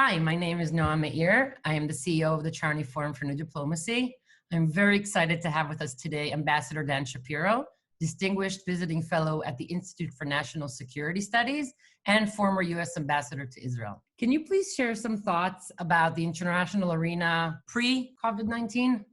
Hi, my name is Noam Meir. I am the CEO of the Charney Forum for New Diplomacy. I'm very excited to have with us today Ambassador Dan Shapiro, Distinguished Visiting Fellow at the Institute for National Security Studies and former U.S. Ambassador to Israel. Can you please share some thoughts about the international arena pre-COVID-19?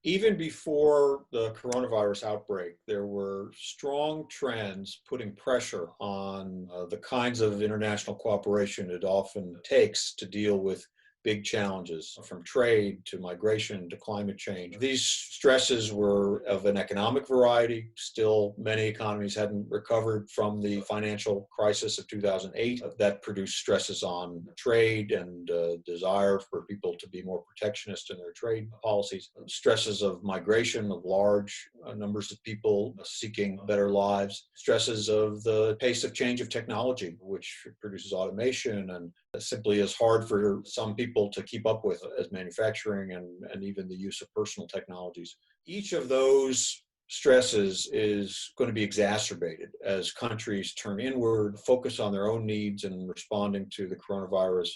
Even before the coronavirus outbreak, there were strong trends putting pressure on the kinds of international cooperation it often takes to deal with big challenges, from trade to migration to climate change. These stresses were of an economic variety. Still, many economies hadn't recovered from the financial crisis of 2008. That produced stresses on trade and desire for people to be more protectionist in their trade policies. Stresses of migration, of large numbers of people seeking better lives. Stresses of the pace of change of technology, which produces automation and simply is hard for some people to keep up with, as manufacturing and even the use of personal technologies. Each of those stresses is going to be exacerbated as countries turn inward, focus on their own needs in responding to the coronavirus,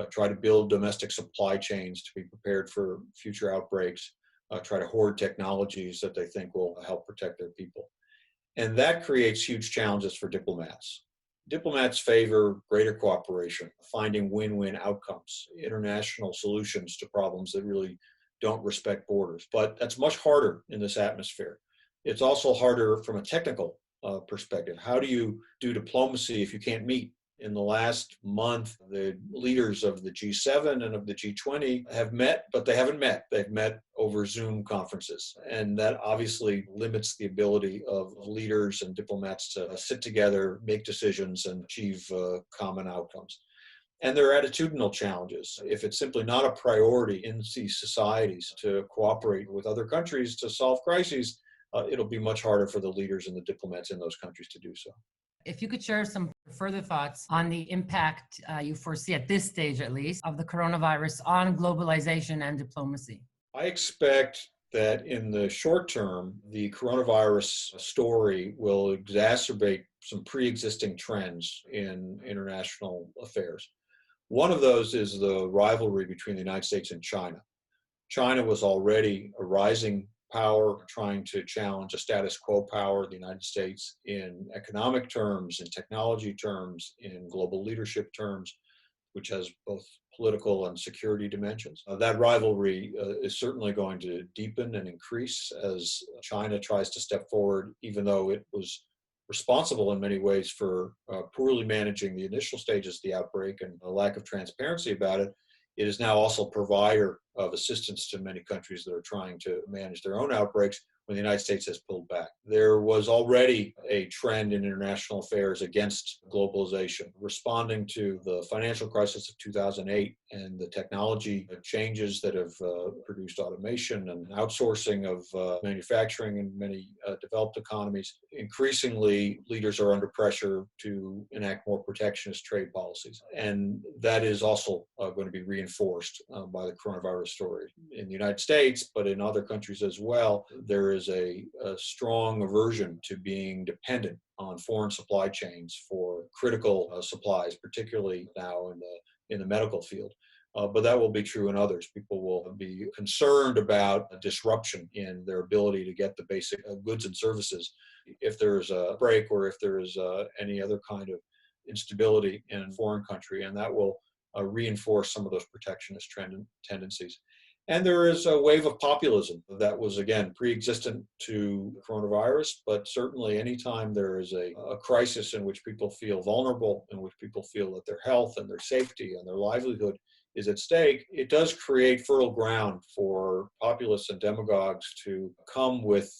try to build domestic supply chains to be prepared for future outbreaks, try to hoard technologies that they think will help protect their people. And that creates huge challenges for diplomats. Diplomats favor greater cooperation, finding win-win outcomes, international solutions to problems that really don't respect borders. But that's much harder in this atmosphere. It's also harder from a technical perspective. How do you do diplomacy if you can't meet? In the last month, the leaders of the G7 and of the G20 have met, but they haven't met. They've met over Zoom conferences. And that obviously limits the ability of leaders and diplomats to sit together, make decisions, and achieve common outcomes. And there are attitudinal challenges. If it's simply not a priority in these societies to cooperate with other countries to solve crises, it'll be much harder for the leaders and the diplomats in those countries to do so. If you could share some further thoughts on the impact you foresee at this stage, at least, of the coronavirus on globalization and diplomacy. I expect that in the short term, the coronavirus story will exacerbate some pre-existing trends in international affairs. One of those is the rivalry between the United States and China. China was already a rising power, trying to challenge a status quo power, the United States, in economic terms, in technology terms, in global leadership terms, which has both political and security dimensions. That rivalry is certainly going to deepen and increase as China tries to step forward, even though it was responsible in many ways for poorly managing the initial stages of the outbreak and a lack of transparency about it. It is now also a provider of assistance to many countries that are trying to manage their own outbreaks when the United States has pulled back. There was already a trend in international affairs against globalization, responding to the financial crisis of 2008 and the technology changes that have produced automation and outsourcing of manufacturing in many developed economies. Increasingly, leaders are under pressure to enact more protectionist trade policies. And that is also going to be reinforced by the coronavirus story. In the United States, but in other countries as well, there is a strong aversion to being dependent on foreign supply chains for critical supplies, particularly now in the medical field. But that will be true in others. People will be concerned about a disruption in their ability to get the basic goods and services if there's a break or if there is any other kind of instability in a foreign country, and that will reinforce some of those protectionist tendencies. And there is a wave of populism that was, again, pre-existent to coronavirus, but certainly anytime there is a crisis in which people feel vulnerable, in which people feel that their health and their safety and their livelihood is at stake, it does create fertile ground for populists and demagogues to come with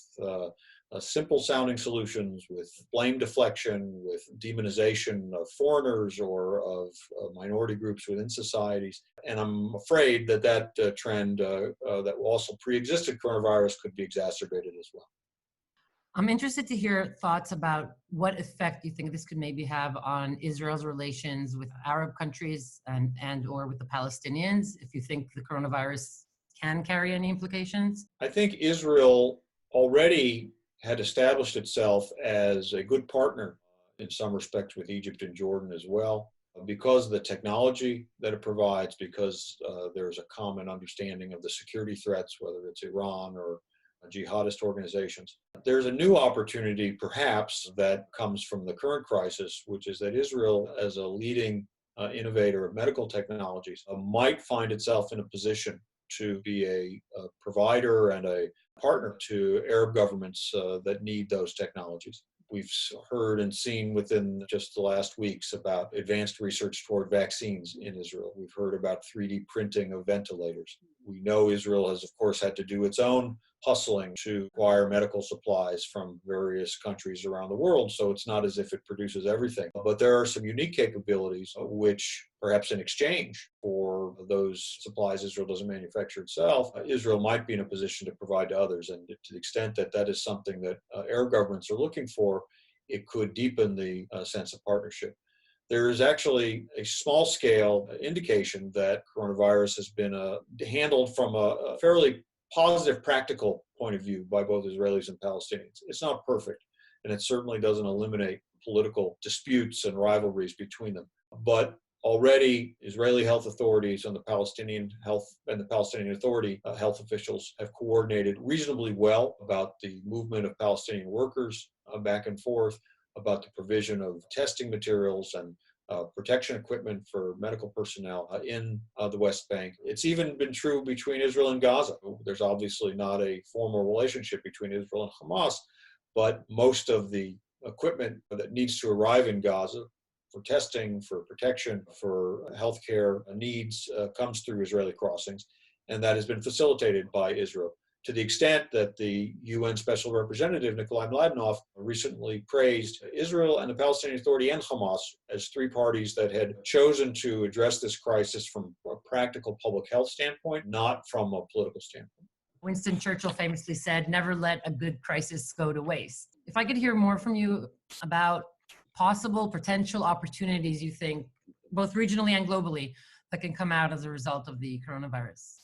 simple sounding solutions, with blame deflection, with demonization of foreigners or of minority groups within societies. And I'm afraid that trend that also pre-existed coronavirus could be exacerbated as well. I'm interested to hear thoughts about what effect you think this could maybe have on Israel's relations with Arab countries and or with the Palestinians, if you think the coronavirus can carry any implications. I think Israel already had established itself as a good partner in some respects with Egypt and Jordan as well. because of the technology that it provides, because there's a common understanding of the security threats, whether it's Iran or jihadist organizations. There's a new opportunity, perhaps, that comes from the current crisis, which is that Israel, as a leading innovator of medical technologies, might find itself in a position to be a provider and a partner to Arab governments that need those technologies. We've heard and seen within just the last weeks about advanced research toward vaccines in Israel. We've heard about 3D printing of ventilators. We know Israel has, of course, had to do its own hustling to acquire medical supplies from various countries around the world, so it's not as if it produces everything. But there are some unique capabilities which, perhaps in exchange for those supplies Israel doesn't manufacture itself, Israel might be in a position to provide to others. And to the extent that that is something that Arab governments are looking for, it could deepen the sense of partnership. There is actually a small-scale indication that coronavirus has been handled from a fairly positive, practical point of view by both Israelis and Palestinians. It's not perfect, and it certainly doesn't eliminate political disputes and rivalries between them. But already, Israeli health authorities and the Palestinian Authority health officials have coordinated reasonably well about the movement of Palestinian workers back and forth, about the provision of testing materials and protection equipment for medical personnel in the West Bank. It's even been true between Israel and Gaza. There's obviously not a formal relationship between Israel and Hamas, but most of the equipment that needs to arrive in Gaza for testing, for protection, for healthcare needs comes through Israeli crossings, and that has been facilitated by Israel. To the extent that the UN Special Representative, Nikolai Mladenov, recently praised Israel and the Palestinian Authority and Hamas as three parties that had chosen to address this crisis from a practical public health standpoint, not from a political standpoint. Winston Churchill famously said, "Never let a good crisis go to waste." If I could hear more from you about possible potential opportunities you think, both regionally and globally, that can come out as a result of the coronavirus.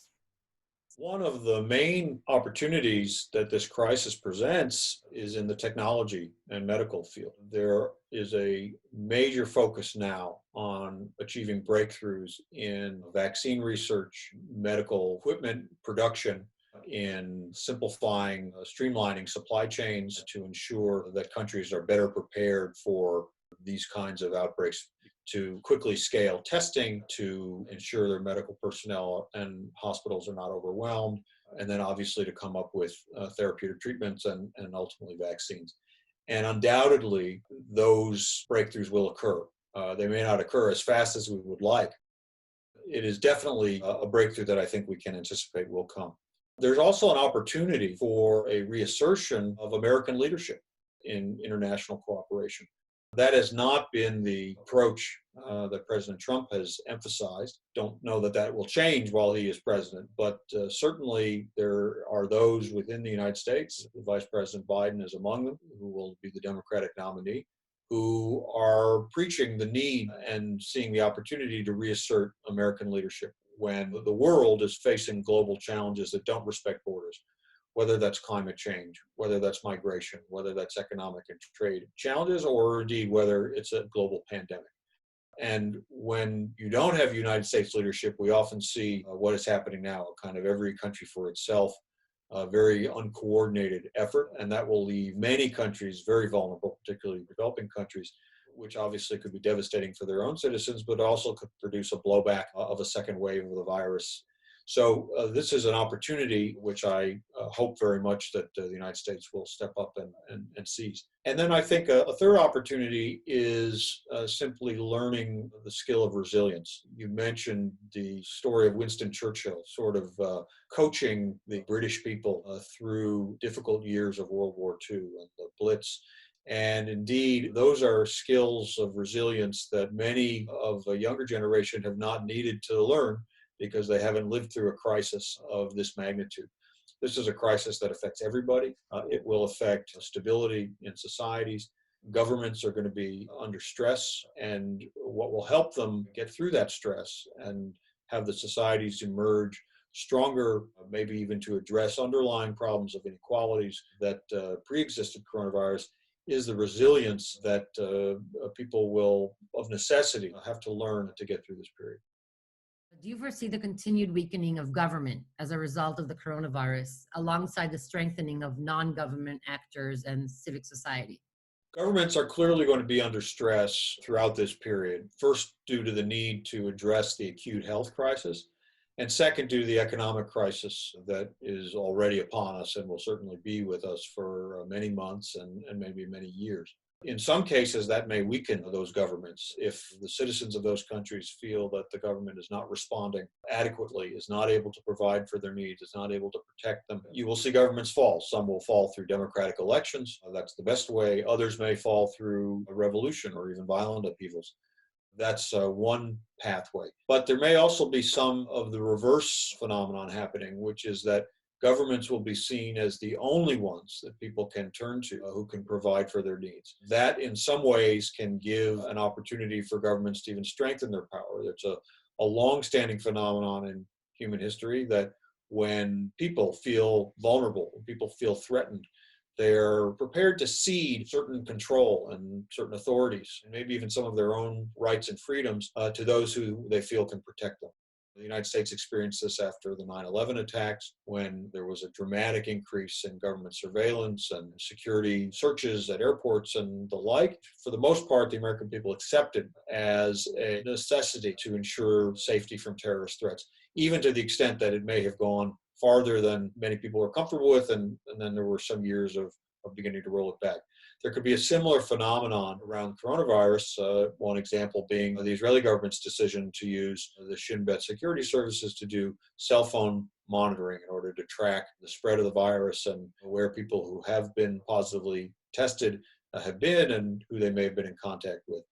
One of the main opportunities that this crisis presents is in the technology and medical field. There is a major focus now on achieving breakthroughs in vaccine research, medical equipment production, in simplifying, streamlining supply chains to ensure that countries are better prepared for these kinds of outbreaks, to quickly scale testing, to ensure their medical personnel and hospitals are not overwhelmed, and then obviously to come up with therapeutic treatments and ultimately vaccines. And undoubtedly, those breakthroughs will occur. They may not occur as fast as we would like. It is definitely a breakthrough that I think we can anticipate will come. There's also an opportunity for a reassertion of American leadership in international cooperation. That has not been the approach that President Trump has emphasized. Don't know that that will change while he is president, but certainly there are those within the United States, Vice President Biden is among them, who will be the Democratic nominee, who are preaching the need and seeing the opportunity to reassert American leadership when the world is facing global challenges that don't respect borders, whether that's climate change, whether that's migration, whether that's economic and trade challenges, or indeed whether it's a global pandemic. And when you don't have United States leadership, we often see what is happening now, kind of every country for itself, a very uncoordinated effort, and that will leave many countries very vulnerable, particularly developing countries, which obviously could be devastating for their own citizens, but also could produce a blowback of a second wave of the virus. So this is an opportunity which I hope very much that the United States will step up and seize. And then I think a third opportunity is simply learning the skill of resilience. You mentioned the story of Winston Churchill, sort of coaching the British people through difficult years of World War II and the Blitz. And indeed, those are skills of resilience that many of the younger generation have not needed to learn because they haven't lived through a crisis of this magnitude. This is a crisis that affects everybody. It will affect stability in societies. Governments are going to be under stress, and what will help them get through that stress and have the societies emerge stronger, maybe even to address underlying problems of inequalities that pre-existed coronavirus, is the resilience that people will, of necessity, have to learn to get through this period. Do you foresee the continued weakening of government as a result of the coronavirus, alongside the strengthening of non-government actors and civic society? Governments are clearly going to be under stress throughout this period, first due to the need to address the acute health crisis, and second due to the economic crisis that is already upon us and will certainly be with us for many months and maybe many years. In some cases, that may weaken those governments if the citizens of those countries feel that the government is not responding adequately, is not able to provide for their needs, is not able to protect them. You will see governments fall. Some will fall through democratic elections. That's the best way. Others may fall through a revolution or even violent upheavals. That's one pathway. But there may also be some of the reverse phenomenon happening, which is that governments will be seen as the only ones that people can turn to who can provide for their needs. That, in some ways, can give an opportunity for governments to even strengthen their power. It's a long-standing phenomenon in human history that when people feel vulnerable, when people feel threatened, they're prepared to cede certain control and certain authorities, and maybe even some of their own rights and freedoms to those who they feel can protect them. The United States experienced this after the 9/11 attacks, when there was a dramatic increase in government surveillance and security searches at airports and the like. For the most part, the American people accepted as a necessity to ensure safety from terrorist threats, even to the extent that it may have gone farther than many people were comfortable with, and then there were some years of beginning to roll it back. There could be a similar phenomenon around coronavirus, one example being the Israeli government's decision to use the Shin Bet security services to do cell phone monitoring in order to track the spread of the virus and where people who have been positively tested have been and who they may have been in contact with.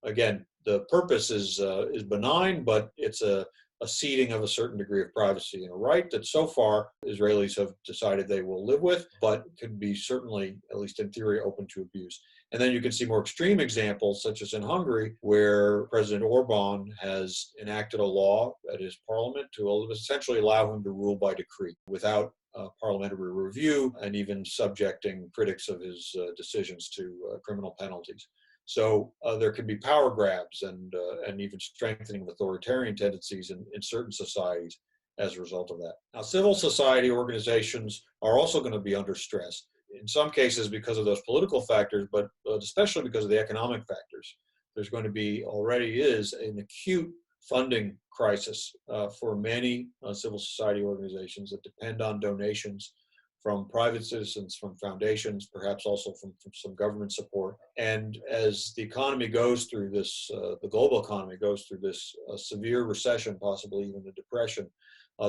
Again, the purpose is benign, but it's a ceding of a certain degree of privacy and a right that so far Israelis have decided they will live with, but could be certainly, at least in theory, open to abuse. And then you can see more extreme examples, such as in Hungary, where President Orban has enacted a law at his parliament to essentially allow him to rule by decree without parliamentary review, and even subjecting critics of his decisions to criminal penalties. So there can be power grabs and even strengthening of authoritarian tendencies in certain societies as a result of that. Now, civil society organizations are also going to be under stress, in some cases because of those political factors, but especially because of the economic factors. There's going to be, already is, an acute funding crisis for many civil society organizations that depend on donations from private citizens, from foundations, perhaps also from some government support. And as the economy goes through this, the global economy goes through this severe recession, possibly even a depression,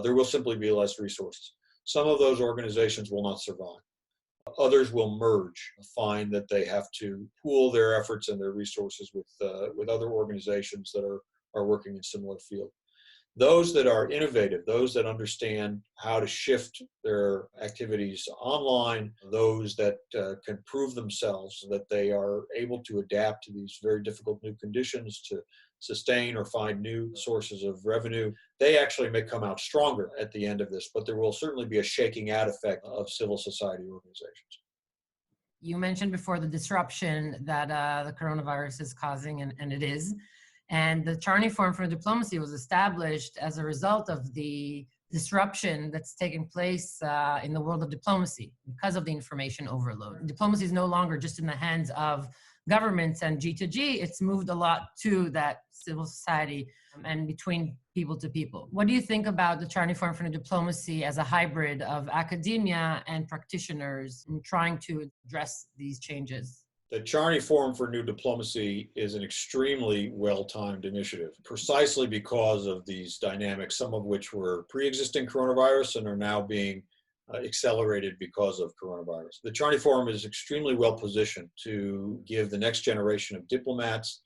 there will simply be less resources. Some of those organizations will not survive. Others will merge, find that they have to pool their efforts and their resources with other organizations that are working in similar fields. Those that are innovative, those that understand how to shift their activities online, those that can prove themselves so that they are able to adapt to these very difficult new conditions, to sustain or find new sources of revenue, they actually may come out stronger at the end of this, but there will certainly be a shaking out effect of civil society organizations. You mentioned before the disruption that the coronavirus is causing, and it is. And the Charney Forum for Diplomacy was established as a result of the disruption that's taking place in the world of diplomacy because of the information overload. Diplomacy is no longer just in the hands of governments and G2G. It's moved a lot to that civil society and between people to people. What do you think about the Charney Forum for Diplomacy as a hybrid of academia and practitioners in trying to address these changes? The Charney Forum for New Diplomacy is an extremely well-timed initiative, precisely because of these dynamics, some of which were pre-existing coronavirus and are now being accelerated because of coronavirus. The Charney Forum is extremely well-positioned to give the next generation of diplomats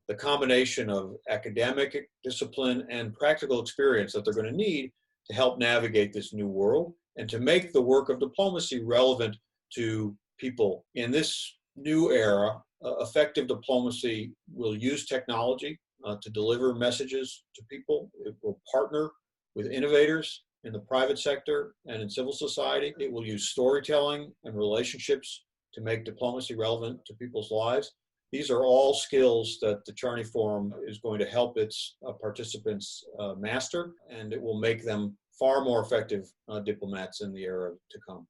the combination of academic discipline and practical experience that they're going to need to help navigate this new world and to make the work of diplomacy relevant to people in this new era. Effective diplomacy will use technology to deliver messages to people. It will partner with innovators in the private sector and in civil society. It will use storytelling and relationships to make diplomacy relevant to people's lives. These are all skills that the Charney Forum is going to help its participants master, and it will make them far more effective diplomats in the era to come.